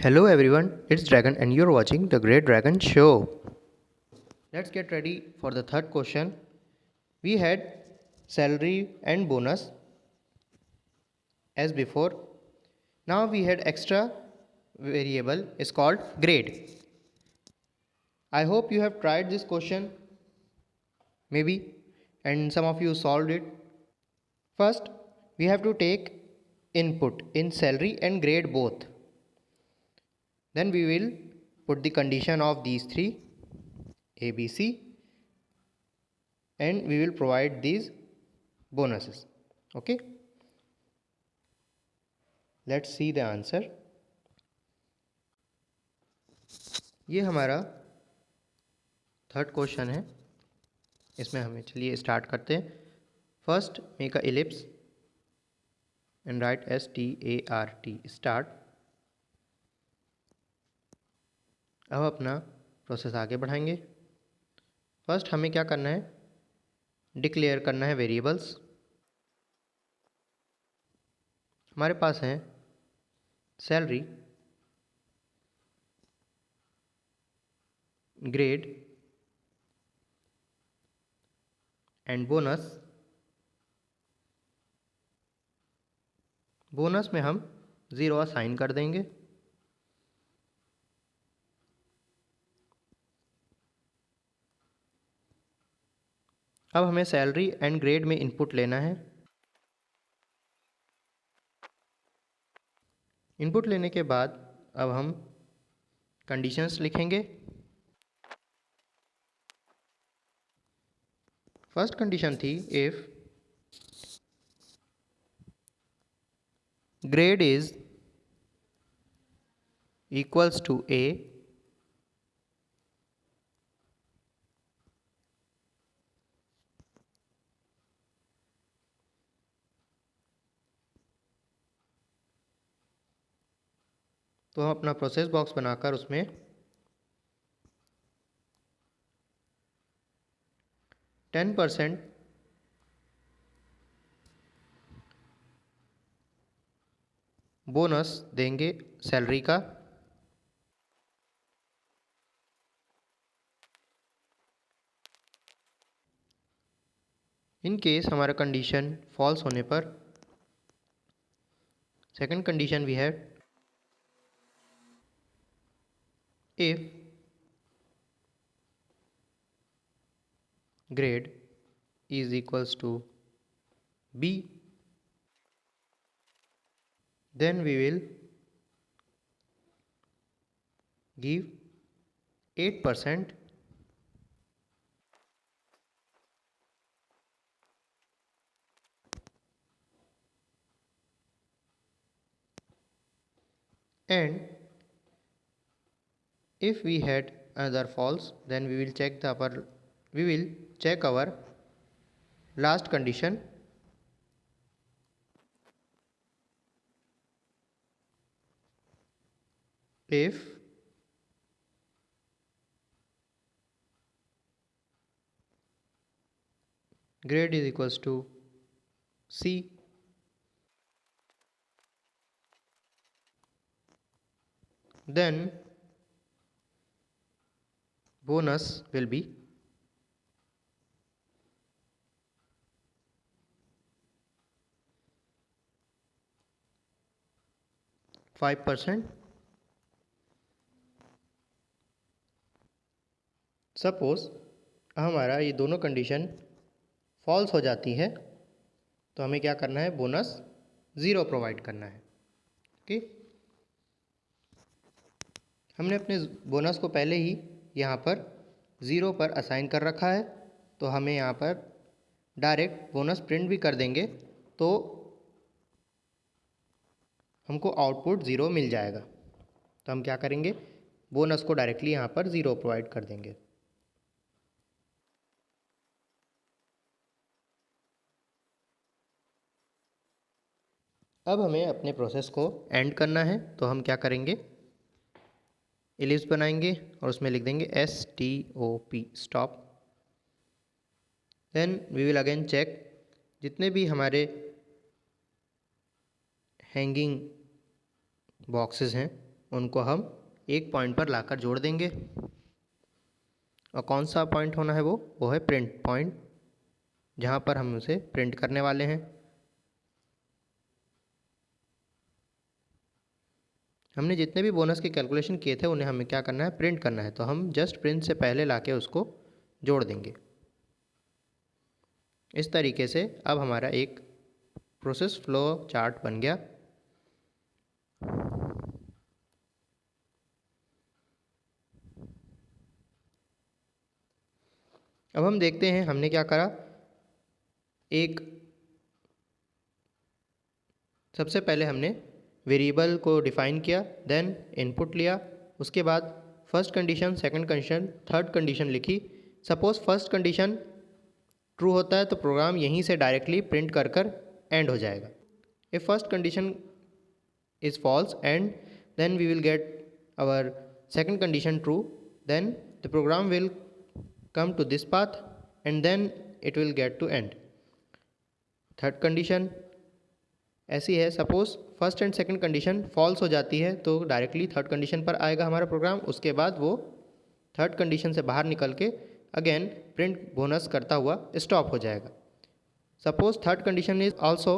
Hello everyone, it's Dragon and you're watching The Great Dragon Show. Let's get ready for the third question. We had salary and bonus as before. Now we had extra variable is called grade. I hope you have tried this question maybe and some of you solved it. First, we have to take input in salary and grade both. Then we will put the condition of these three A, B, C, and we will provide these bonuses. Okay, let's see the answer. ये हमारा third question है. इसमें हमें चलिए start करते हैं. First make a ellipse and right START start. अब अपना प्रोसेस आगे बढ़ाएंगे. फर्स्ट हमें क्या करना है, डिक्लेयर करना है वेरिएबल्स. हमारे पास हैं salary, grade and bonus. Bonus में हम 0 असाइन कर देंगे. अब हमें सैलरी एंड ग्रेड में इनपुट लेना है. इनपुट लेने के बाद अब हम कंडीशंस लिखेंगे. फर्स्ट कंडीशन थी if grade is equals to A तो हम अपना प्रोसेस बॉक्स बनाकर उसमें 10% बोनस देंगे सैलरी का. इन केस हमारा कंडीशन फॉल्स होने पर second condition we have if grade is equals to B, then we will give 8% and if we had another false, then we will check our last condition. If grade is equals to C, then bonus will be 5%. Suppose हमारा ये दोनों condition false हो जाती है तो हमें क्या करना है, बोनस 0 प्रोवाइड करना है. ओके, हमने अपने बोनस को पहले ही यहाँ पर 0 पर असाइन कर रखा है तो हमें यहाँ पर डायरेक्ट बोनस प्रिंट भी कर देंगे तो हमको आउटपुट 0 मिल जाएगा. तो हम क्या करेंगे, बोनस को डायरेक्टली यहाँ पर 0 प्रोवाइड कर देंगे. अब हमें अपने प्रोसेस को एंड करना है तो हम क्या करेंगे, इलिप्स बनाएंगे और उसमें लिख देंगे STOP stop. Then we will again check जितने भी हमारे हैंगिंग बॉक्सेस हैं उनको हम एक पॉइंट पर लाकर जोड़ देंगे। और कौन सा पॉइंट होना है वो है प्रिंट पॉइंट, जहाँ पर हम उसे प्रिंट करने वाले हैं। हमने जितने भी बोनस के कैलकुलेशन किए थे उन्हें हमें क्या करना है, प्रिंट करना है। तो हम जस्ट प्रिंट से पहले लाके उसको जोड़ देंगे। इस तरीके से अब हमारा एक प्रोसेस फ्लो चार्ट बन गया। अब हम देखते हैं हमने क्या करा। सबसे पहले हमने वेरिएबल को डिफाइन किया, देन इनपुट लिया, उसके बाद first condition, second condition, third condition लिखी। सपोज फर्स्ट कंडीशन ट्रू होता है तो प्रोग्राम यहीं से डायरेक्टली प्रिंट कर एंड हो जाएगा। If first condition is false and then we will get our second condition true, then the program will come to this path and then it will get to end. Third condition ऐसी है, suppose first and second condition false हो जाती है तो directly third condition पर आएगा हमारा programme. उसके बाद वो थर्ड कंडीशन से बाहर निकल के अगेन प्रिंट बोनस करता हुआ स्टॉप हो जाएगा। Suppose third condition is also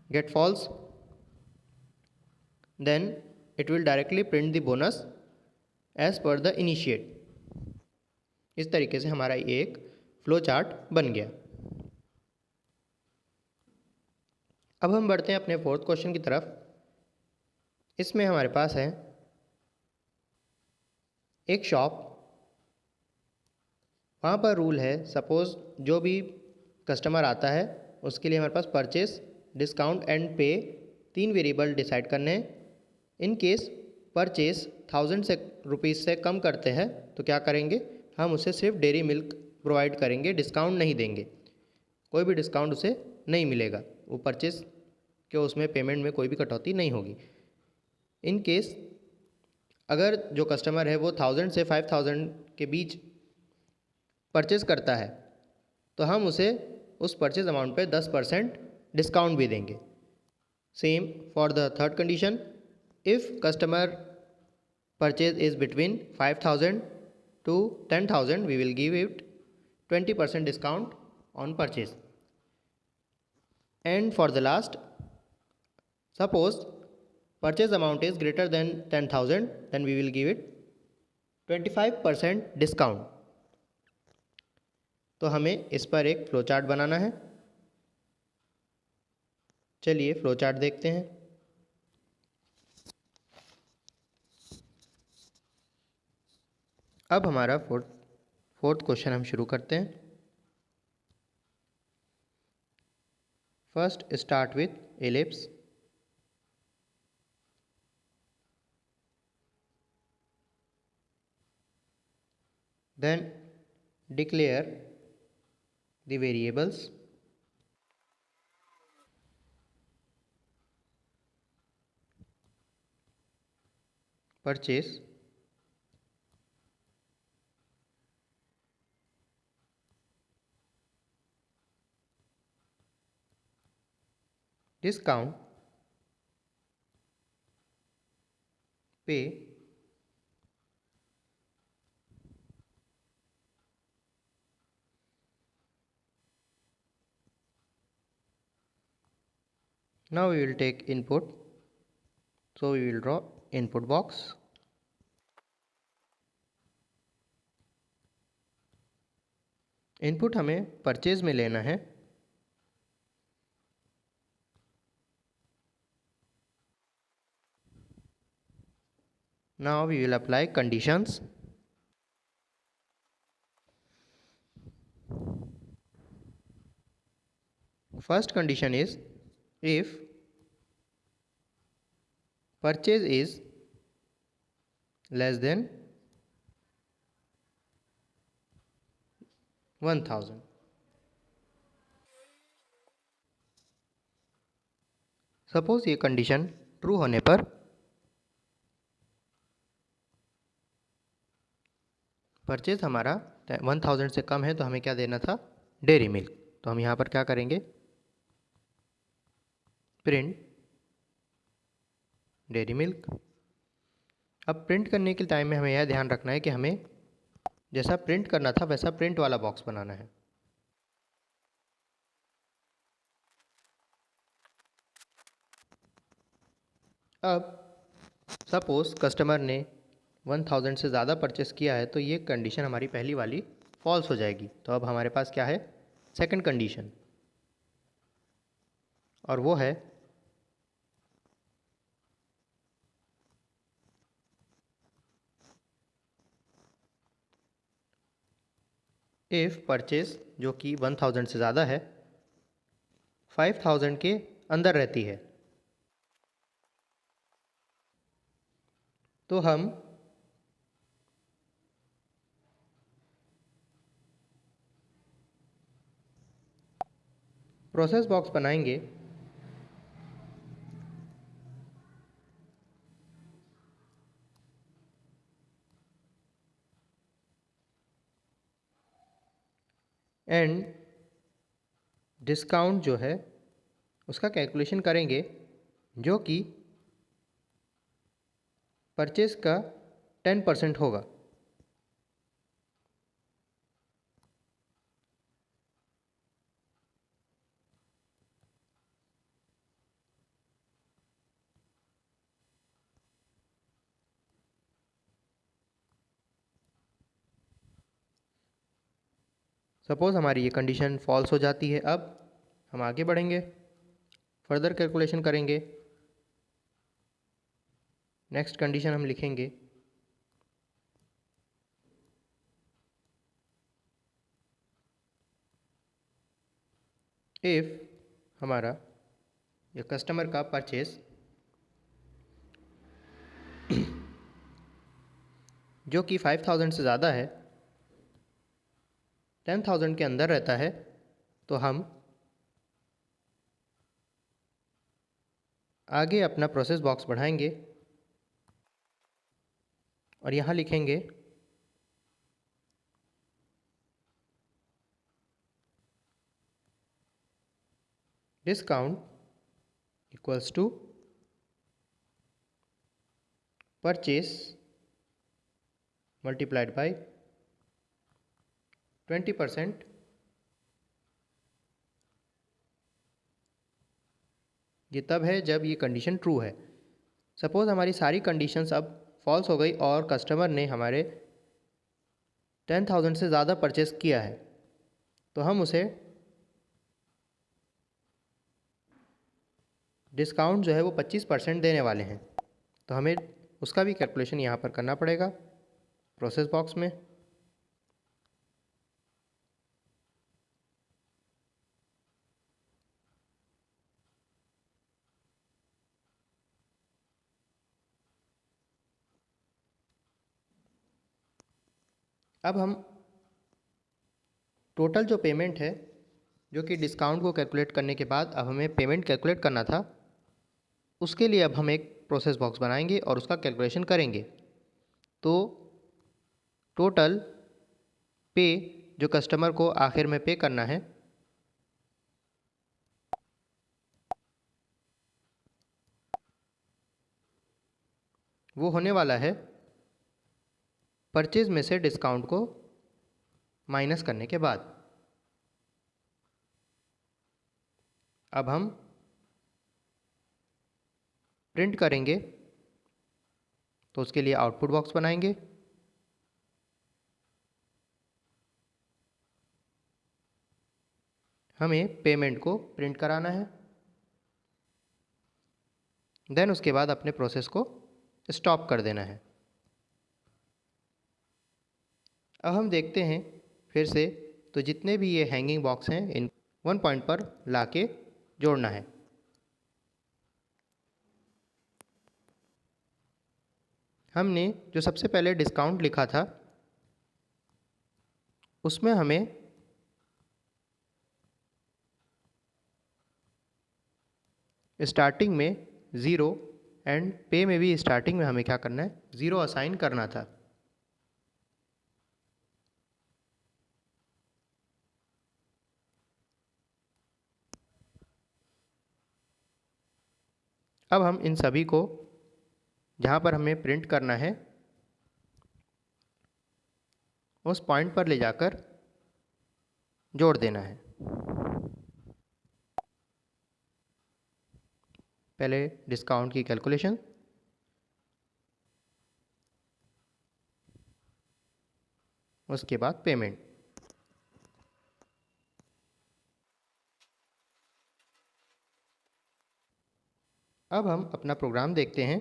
get false, then it will directly print the bonus as per the initiate. इस तरीके से हमारा एक फ्लो चार्ट बन गया। अब हम बढ़ते हैं अपने फोर्थ क्वेश्चन की तरफ। इसमें हमारे पास है एक शॉप, वहाँ पर रूल है, सपोज जो भी कस्टमर आता है उसके लिए हमारे पास परचेस, डिस्काउंट एंड पे 3 वेरिएबल डिसाइड करने हैं। इन केस परचेस 1000 रुपीज़ से कम करते हैं तो क्या करेंगे, हम उसे सिर्फ डेयरी मिल्क प्रोवाइड करेंगे, डिस्काउंट नहीं देंगे, कोई भी डिस्काउंट उसे नहीं मिलेगा, वो परचेस के उसमें पेमेंट में कोई भी कटौती नहीं होगी। इन केस अगर जो कस्टमर है वो 1000 से 5000 के बीच परचेस करता है तो हम उसे उस परचेज अमाउंट पे 10% डिस्काउंट भी देंगे। Same for the third condition, if customer purchase is between 5000 to 10,000 we will give it 20% discount on purchase. And for the last, suppose purchase amount is greater than 10,000 then we will give it 25% discount. तो हमें इस पर एक flow chart बनाना है। चलिए flow chart देखते हैं। अब हमारा फोर्थ क्वेश्चन हम शुरू करते हैं। First start with ellipse, then declare the variables, purchase, discount, pay, now we will take input, so we will draw input box, input हमें परचेज में लेना है। Now we will apply conditions. First condition is if purchase is less than 1000. Suppose ये condition true होने पर purchase हमारा 1000 से कम है तो हमें क्या देना था, डेयरी मिल्क। तो हम यहाँ पर क्या करेंगे, प्रिंट डेयरी मिल्क। अब प्रिंट करने के टाइम में हमें यह ध्यान रखना है कि हमें जैसा प्रिंट करना था वैसा प्रिंट वाला बॉक्स बनाना है। अब सपोज़ कस्टमर ने 1000 से ज़्यादा परचेस किया है, तो ये कंडीशन हमारी पहली वाली फॉल्स हो जाएगी। तो अब हमारे पास क्या है, सेकंड कंडीशन, और वो है इफ़ परचेस जो कि 1000 से ज़्यादा है 5000 के अंदर रहती है, तो हम प्रोसेस बॉक्स बनाएंगे एंड डिस्काउंट जो है उसका कैलकुलेशन करेंगे जो कि परचेस का 10% होगा। सपोज़ हमारी ये कंडीशन फॉल्स हो जाती है। अब हम आगे बढ़ेंगे, फर्दर कैलकुलेशन करेंगे। नेक्स्ट कंडीशन हम लिखेंगे इफ़ हमारा ये कस्टमर का परचेस जो कि 5000 से ज़्यादा है 10,000 के अंदर रहता है, तो हम आगे अपना प्रोसेस बॉक्स बढ़ाएंगे और यहाँ लिखेंगे discount equals to purchase multiplied by 20%। ये तब है जब ये कंडीशन ट्रू है। सपोज़ हमारी सारी कंडीशंस अब फॉल्स हो गई और कस्टमर ने हमारे 10,000 से ज़्यादा परचेस किया है, तो हम उसे डिस्काउंट जो है वो 25% देने वाले हैं। तो हमें उसका भी कैलकुलेशन यहाँ पर करना पड़ेगा प्रोसेस बॉक्स में। अब हम टोटल जो पेमेंट है जो कि डिस्काउंट को कैलकुलेट करने के बाद अब हमें पेमेंट कैलकुलेट करना था, उसके लिए अब हम एक प्रोसेस बॉक्स बनाएंगे और उसका कैलकुलेशन करेंगे। तो टोटल पे जो कस्टमर को आखिर में पे करना है वो होने वाला है परचेज में से डिस्काउंट को माइनस करने के बाद। अब हम प्रिंट करेंगे, तो उसके लिए आउटपुट बॉक्स बनाएंगे। हमें पेमेंट को प्रिंट कराना है, देन उसके बाद अपने प्रोसेस को स्टॉप कर देना है। अब हम देखते हैं फिर से, तो जितने भी ये हैंगिंग बॉक्स हैं इन वन पॉइंट पर लाके जोड़ना है। हमने जो सबसे पहले डिस्काउंट लिखा था उसमें हमें स्टार्टिंग में 0 एंड पे में भी स्टार्टिंग में हमें क्या करना है, 0 असाइन करना था। अब हम इन सभी को जहाँ पर हमें प्रिंट करना है उस पॉइंट पर ले जाकर जोड़ देना है। पहले डिस्काउंट की कैलकुलेशन, उसके बाद पेमेंट। अब हम अपना प्रोग्राम देखते हैं।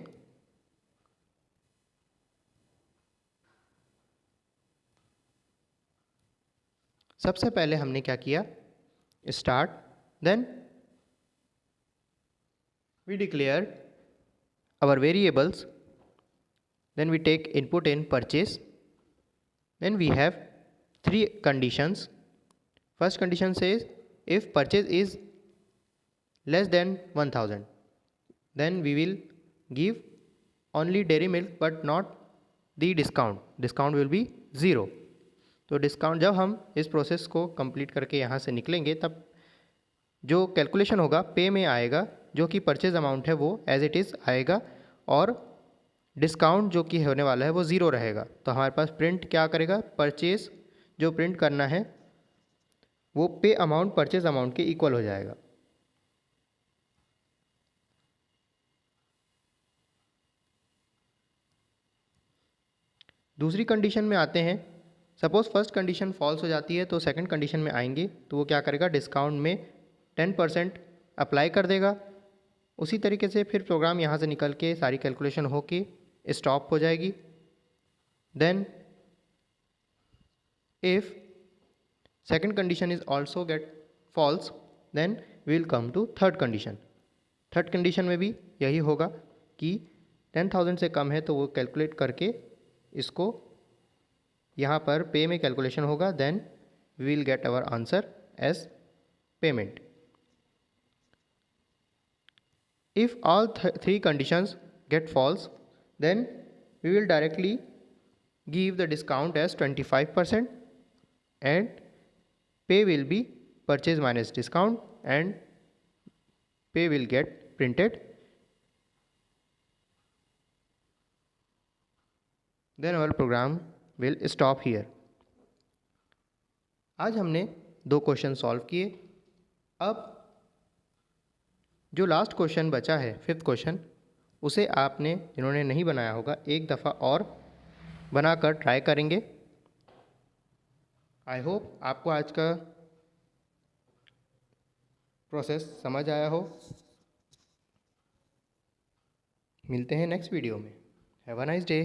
सबसे पहले हमने क्या किया, start, then we declare our variables, then we take input in purchase, then we have three conditions. First condition says if purchase is less than 1000, then we will give only dairy milk but not the discount will be 0. तो discount, जब हम इस process को complete करके यहाँ से निकलेंगे तब जो कैलकुलेशन होगा पे में आएगा, जो कि परचेज अमाउंट है वो एज इट इज़ आएगा और डिस्काउंट जो कि होने वाला है वो 0 रहेगा। तो हमारे पास प्रिंट क्या करेगा, परचेज जो प्रिंट करना है वो पे अमाउंट परचेज अमाउंट के इक्वल हो जाएगा। दूसरी कंडीशन में आते हैं। सपोज फर्स्ट कंडीशन फॉल्स हो जाती है तो सेकंड कंडीशन में आएंगे तो वो क्या करेगा, डिस्काउंट में 10% अप्लाई कर देगा। उसी तरीके से फिर प्रोग्राम यहाँ से निकल के सारी कैलकुलेशन हो के स्टॉप हो जाएगी। Then if second condition is also get false, then we will come to third condition. Third condition में भी यही होगा कि 10,000 से कम है तो वो कैलकुलेट करके इसको यहाँ पर पे में कैलकुलेशन होगा, then we will get our answer as payment. If all three conditions get false, then we will directly give the discount as 25% and pay will be purchase minus discount and pay will get printed. Then our program will stop here. आज हमने 2 question solve किए। अब जो last question बचा है, 5th question, उसे आपने जिन्होंने नहीं बनाया होगा एक दफ़ा और बनाकर ट्राई करेंगे। आई होप आपको आज का प्रोसेस समझ आया हो। मिलते हैं नेक्स्ट वीडियो में। Have a nice day.